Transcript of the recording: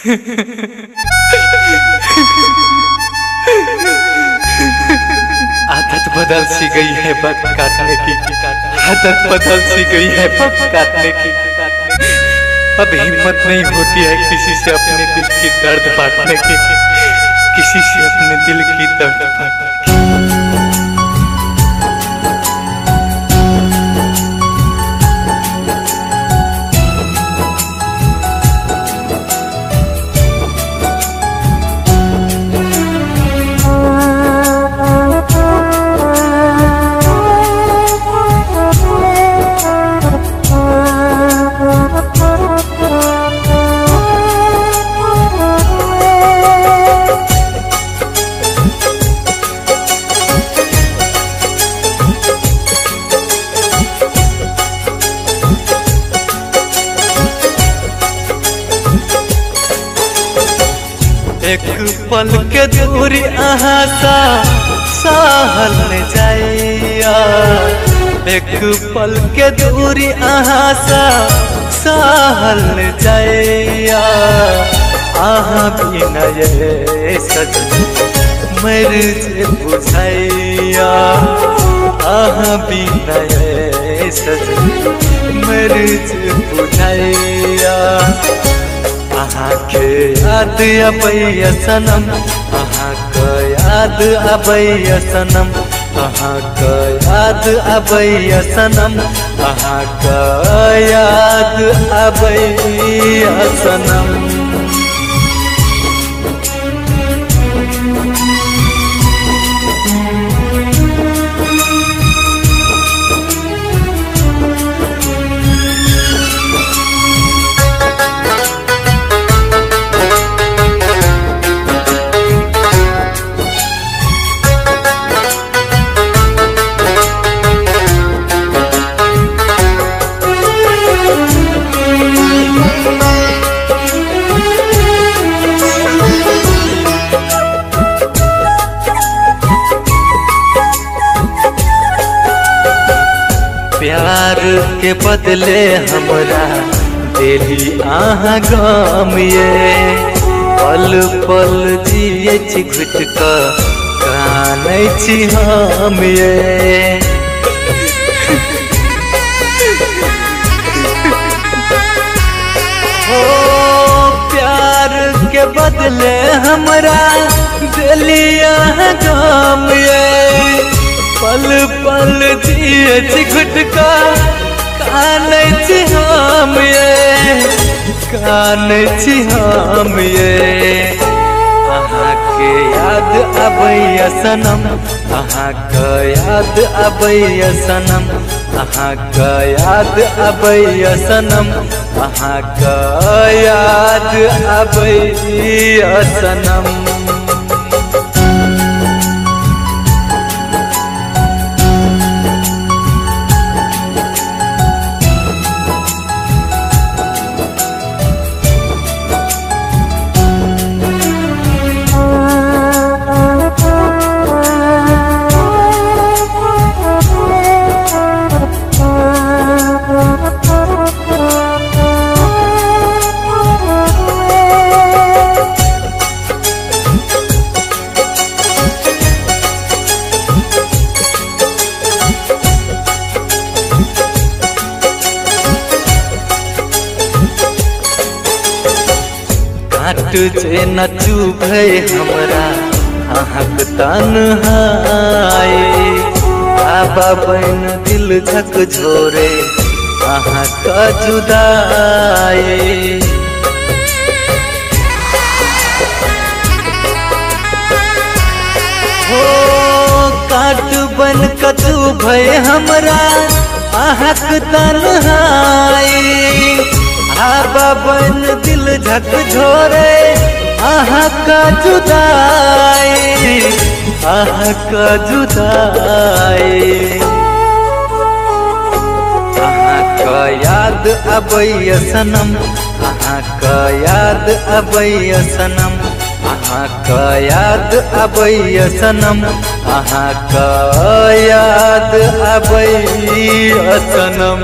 आदत बदल सी गई है वक्त काटने की, आदत बदल सी गई है वक्त काटने की। अब हिम्मत नहीं होती है किसी से अपने दिल की दर्द बांटने की, किसी से अपने दिल की दर्द बांटने की। एक पल के दूरी अहाँ सा सहल न जाइया, एक पल के दूरी अहाँ सा सहल न जाइया। अहाँ बिना ये सजन मर जे बुझाइया, अहाँ बिना ये सजन मर जे बुझाइया। अहाँ के याद अबैया सनम, अहाँ के याद अबैया सनम, अहाँ के याद अबैया सनम, अहाँ के याद अबैया सनम। प्यार के बदले हमरा दिली अहाँ गम ये, पल पल जिये छी घुट क कानै छी हम ये। ओ प्यार के बदले हमरा दिली अहाँ गम ये, पल पल जिये छी घुट क कानै छी हम ये, कानै छी हम ये। अहाँ के याद अबैया सनम, अहाँ के याद अबैया सनम, अहाँ के याद अबैया सनम, अहाँ के याद अबैया सनम। काट जे न चुभै हमरा अहाँक तन्हाई, बाबा बन दिल झकझोरे अहाँक जुदाई। हो काट बन क चुभै हमरा अहाँक तन्हाई, बाबा बन दिल झकझोरे अहाँक जुदाई, अहाँक जुदाई। अहाँक याद अबैया सनम, अहाँक याद अबैया सनम, अहाँक याद अबैया सनम, अहाँक याद अबैया सनम।